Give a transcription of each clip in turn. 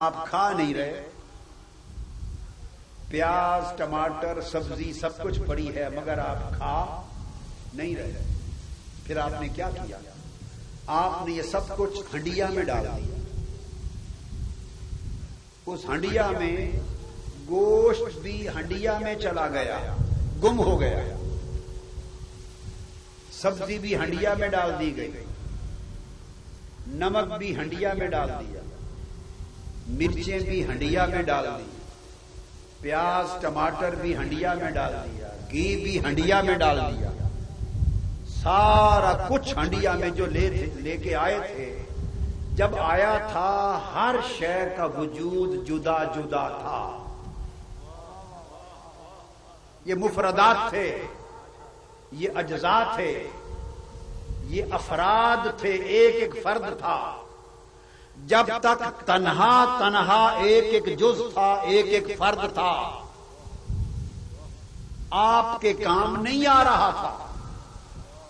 آپ کھا نہیں رہے، پیاز ٹماٹر سبزی سب کچھ پڑی ہے مگر آپ کھا نہیں رہے، پھر آپ نے کیا کیا؟ آپ نے یہ سب کچھ ہنڈیا میں ڈال دیا، اس ہنڈیا میں گوشت بھی ہنڈیا میں چلا گیا، گم ہو گیا، سبزی بھی ہنڈیا میں ڈال دی گئی، نمک بھی ہنڈیا میں ڈال دیا، مرچیں بھی ہنڈیا میں ڈال دی، پیاز ٹماٹر بھی ہنڈیا میں ڈال دیا، گھی بھی ہنڈیا میں ڈال دیا، سارا کچھ ہنڈیا میں جو لے کے آئے تھے، جب آیا تھا ہر شے کا وجود جدا جدا تھا۔ یہ مفردات تھے، یہ اجزاء تھے، یہ افراد تھے، ایک ایک فرد تھا۔ جب تک تنہا تنہا ایک ایک جز تھا، ایک ایک فرد تھا، آپ کے کام نہیں آ رہا تھا۔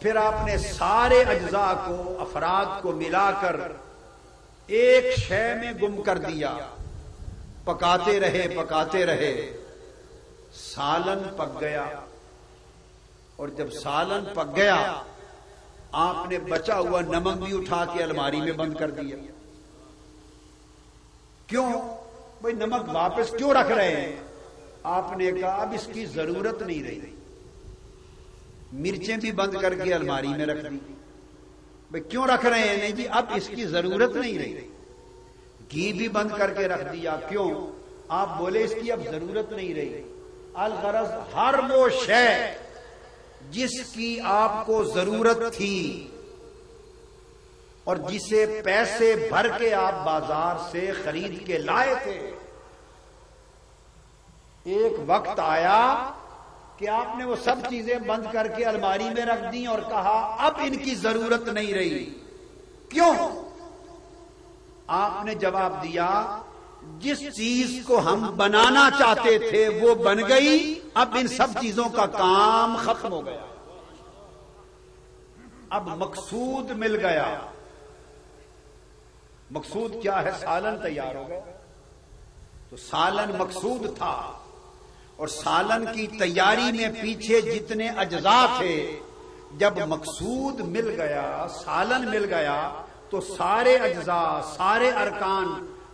پھر آپ نے سارے اجزاء کو، افراد کو ملا کر ایک شے میں گم کر دیا، پکاتے رہے پکاتے رہے، سالن پک گیا، اور جب سالن پک گیا آپ نے بچا ہوا نمک بھی اٹھا کے الماری میں بند کر دیا۔ کیوں بھئی نمک واپس کیوں رکھ رہے ہیں؟ آپ نے کہا اب اس کی ضرورت نہیں رہی۔ مرچیں بھی بند کر کے الماری میں رکھ دی، بھئی کیوں رکھ رہے ہیں؟ نہیں جی اب اس کی ضرورت نہیں رہی۔ گھی بھی بند کر کے رکھ دیا، کیوں؟ آپ بولے اس کی اب ضرورت نہیں رہی۔ الغرض ہر وہ شے جس کی آپ کو ضرورت تھی اور جسے پیسے بھر کے آپ بازار سے خرید کے لائے تھے، ایک وقت آیا کہ آپ نے وہ سب چیزیں بند کر کے الماری میں رکھ دیں اور کہا اب ان کی ضرورت نہیں رہی۔ کیوں؟ آپ نے جواب دیا جس چیز کو ہم بنانا چاہتے تھے وہ بن گئی، اب ان سب چیزوں کا کام ختم ہو گیا، اب مقصود مل گیا۔ مقصود کیا ہے؟ سالن تیار ہو گیا۔ تو سالن مقصود تھا، اور سالن کی تیاری میں پیچھے جتنے اجزاء تھے، جب مقصود مل گیا، سالن مل گیا، تو سارے اجزاء، سارے ارکان،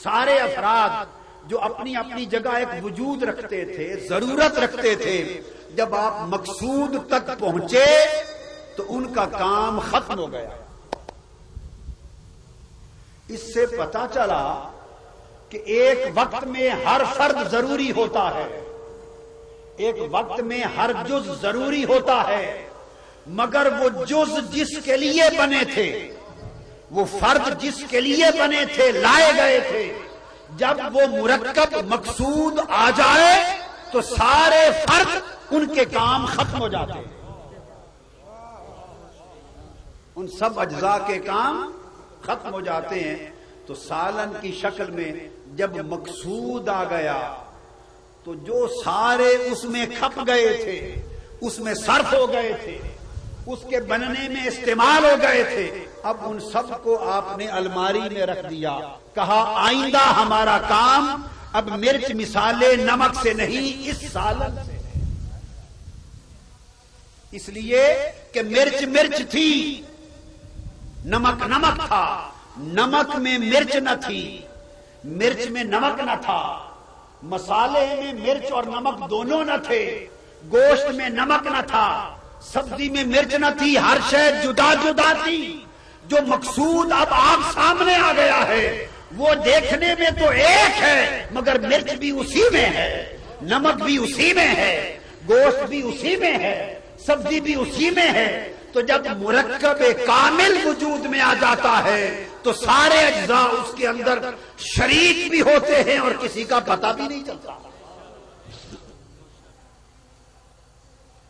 سارے افراد جو اپنی اپنی جگہ ایک وجود رکھتے تھے، ضرورت رکھتے تھے، جب آپ مقصود تک پہنچے تو ان کا کام ختم ہو گیا۔ اس سے پتہ چلا کہ ایک وقت میں ہر فرد ضروری ہوتا ہے، ایک وقت میں ہر جز ضروری ہوتا ہے، مگر وہ جز جس کے لیے بنے تھے، وہ فرد جس کے لیے بنے تھے، لائے گئے تھے، جب وہ مرکب مقصود آ جائے تو سارے فرد ان کے کام ختم ہو جاتے ہیں، ان سب اجزاء کے کام ختم ہو جاتے ہیں۔ تو سالن کی شکل میں جب مقصود آ گیا تو جو سارے اس میں کھپ گئے تھے، اس میں صرف ہو گئے تھے، اس کے بننے میں استعمال ہو گئے تھے، اب ان سب کو آپ نے الماری میں رکھ دیا، کہا آئندہ ہمارا کام اب مرچ مسالے نمک سے نہیں، اس سالن سے ہے۔ اس لیے کہ مرچ مرچ تھی، نمک نمک تھا، نمک میں مرچ نہ تھی، مرچ میں نمک نہ تھا، مسالے میں مرچ اور نمک دونوں نہ تھے، گوشت میں نمک نہ تھا، سبزی میں مرچ نہ تھی، ہر شے جدا جدا تھی۔ جو مقصود اب آپ سامنے آ گیا ہے وہ دیکھنے میں تو ایک ہے، مگر مرچ بھی اسی میں ہے، نمک بھی اسی میں ہے، گوشت بھی اسی میں ہے، سبزی بھی اسی میں ہے۔ تو جب مرکب کامل وجود میں آ جاتا ہے تو سارے اجزاء اس کے اندر شریک بھی ہوتے ہیں اور کسی کا پتہ بھی نہیں چلتا۔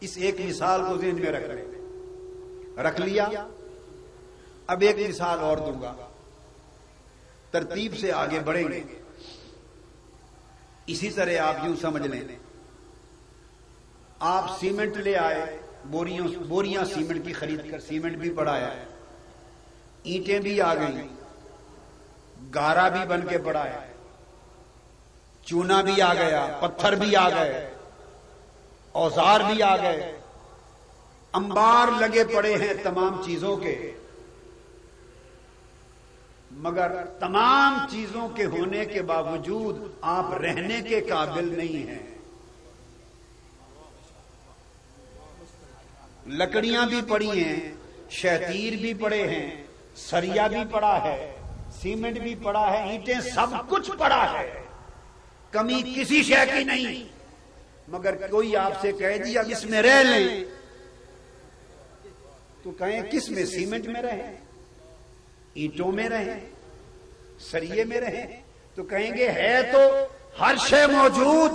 اس ایک مثال کو ذہن میں رکھ لیا۔ اب ایک مثال اور دوں گا، ترتیب سے آگے بڑھیں گے۔ اسی طرح آپ یوں سمجھ لیں، آپ سیمنٹ لے آئے، بوریاں سیمنٹ کی خرید کر، سیمنٹ بھی پڑا ہے، اینٹیں بھی آ گئی، گارا بھی بن کے پڑا ہے، چونا بھی آ گیا، پتھر بھی آ گئے، اوزار بھی آ گئے، انبار لگے پڑے ہیں تمام چیزوں کے، مگر تمام چیزوں کے ہونے کے باوجود آپ رہنے کے قابل نہیں ہیں۔ لکڑیاں بھی پڑی ہیں، شہتیر بھی پڑے ہیں، سریا بھی پڑا ہے، سیمنٹ بھی پڑا ہے، اینٹیں، سب کچھ پڑا ہے، کمی کسی شے کی نہیں، مگر کوئی آپ سے کہے جی اب اس میں رہ لیں تو کہیں کس میں؟ سیمنٹ میں رہیں، اینٹوں میں رہیں، سریے میں رہیں، تو کہیں گے ہے تو ہر شے موجود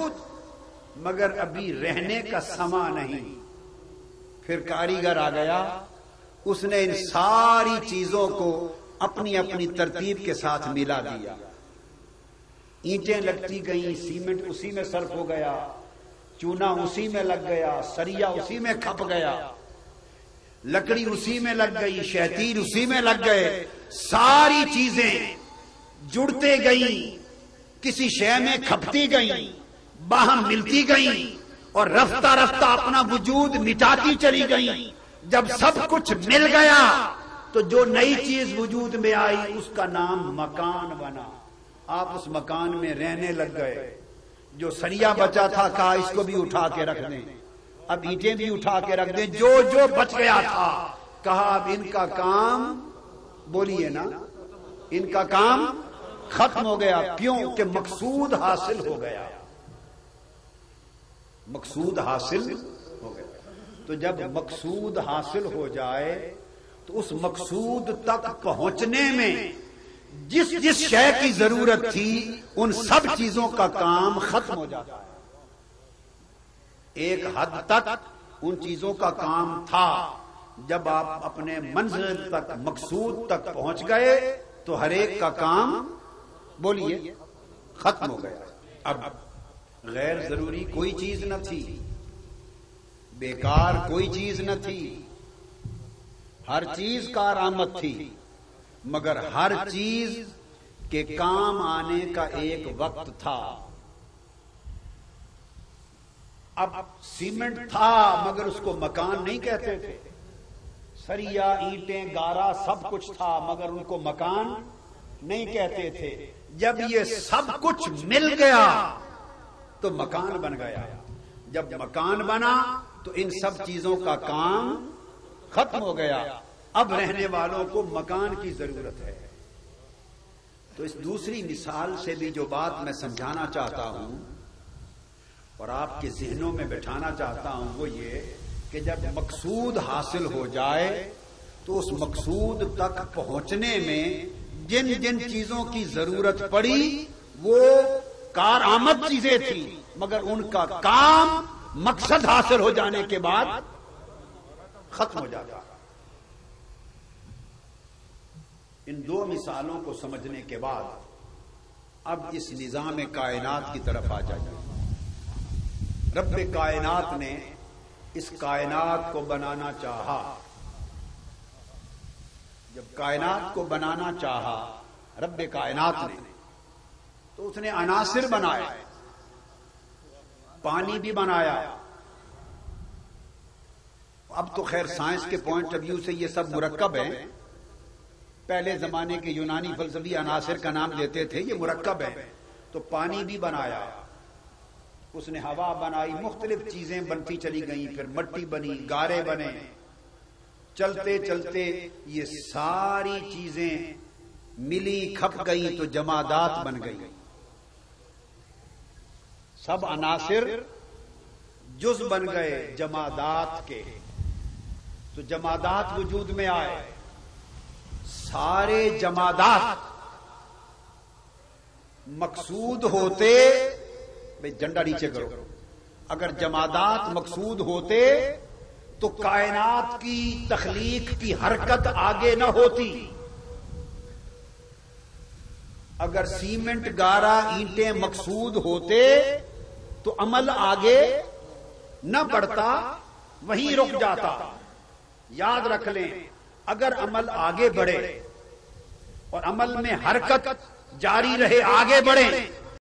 مگر ابھی رہنے کا سما نہیں۔ پھر کاریگر آ گیا، اس نے ان ساری چیزوں کو اپنی اپنی ترتیب کے ساتھ ملا دیا، اینٹیں لگتی گئیں، سیمنٹ اسی میں صرف ہو گیا، چونا اسی میں لگ گیا، سریا اسی میں کھپ گیا، لکڑی اسی میں لگ گئی، شہتیر اسی میں لگ گئے، ساری چیزیں جڑتے گئیں، کسی شے میں کھپتی گئیں، باہم ملتی گئیں اور رفتہ رفتہ اپنا وجود مٹاتی چلی گئیں۔ جب سب کچھ مل گیا تو جو نئی چیز وجود میں آئی اس کا نام مکان بنا، آپ اس مکان میں رہنے لگ گئے۔ جو سریا بچا تھا کہا اس کو بھی اٹھا کے رکھ دیں، اب اینٹیں بھی اٹھا کے رکھ دیں، جو جو بچ گیا تھا کہا اب ان کا کام، بولیے نا، ان کا کام ختم ہو گیا۔ کیوں کہ مقصود حاصل ہو گیا، مقصود حاصل ہو گیا۔ تو جب مقصود حاصل ہو جائے تو اس مقصود تک پہنچنے میں جس جس شے کی ضرورت تھی ان سب چیزوں کا کام ختم ہو جاتا ہے۔ ایک حد تک ان چیزوں کا کام تھا، جب آپ اپنے منزل تک، مقصود تک پہنچ گئے تو ہر ایک کا کام، بولیے، ختم ہو گیا۔ اب غیر ضروری کوئی چیز نہ تھی، بیکار کوئی چیز نہ تھی، ہر چیز کارآمد تھی، مگر ہر چیز کے کام آنے کا ایک وقت تھا۔ اب سیمنٹ تھا مگر اس کو مکان نہیں کہتے تھے، سریا، اینٹیں، گارا سب کچھ تھا مگر ان کو مکان نہیں کہتے تھے۔ جب یہ سب کچھ مل گیا تو مکان بن گیا، جب مکان بنا تو ان سب چیزوں کا کام ختم ہو گیا، اب رہنے والوں کو مکان کی ضرورت ہے۔ تو اس دوسری مثال سے بھی جو بات میں سمجھانا چاہتا ہوں اور آپ کے ذہنوں میں بٹھانا چاہتا ہوں وہ یہ کہ جب مقصود حاصل ہو جائے تو اس مقصود تک پہنچنے میں جن جن چیزوں کی ضرورت پڑی وہ کارآمد چیزیں تھیں، مگر ان کا کام مقصد حاصل ہو جانے کے بعد ختم ہو جاتا۔ ان دو مثالوں کو سمجھنے کے بعد اب اس نظام کائنات کی طرف آ جائیے۔ رب کائنات نے اس کائنات کو بنانا چاہا، جب کائنات کو بنانا چاہا رب کائنات نے تو اس نے عناصر بنائے، پانی بھی بنایا۔ اب تو خیر سائنس کے پوائنٹ آف ویو سے یہ سب مرکب ہیں، پہلے زمانے کے یونانی فلسفی عناصر کا نام دیتے تھے، یہ مرکب ہے۔ تو پانی بھی بنایا، اس نے ہوا بنائی، مختلف چیزیں بنتی چلی گئیں، پھر مٹی بنی، گارے بنے، چلتے چلتے یہ ساری چیزیں ملی، کھپ گئی تو جمادات بن گئی۔ سب عناصر جز بن گئے جمادات کے، تو جمادات وجود میں آئے۔ سارے جمادات مقصود ہوتے، بھئی جھنڈا نیچے کرو، اگر جمادات مقصود ہوتے تو کائنات کی تخلیق کی حرکت آگے نہ ہوتی۔ اگر سیمنٹ، گارا، اینٹیں مقصود ہوتے تو عمل آگے نہ بڑھتا، وہیں رک جاتا۔ یاد رکھ لیں، اگر عمل آگے بڑھے اور عمل میں حرکت جاری رہے، آگے بڑھے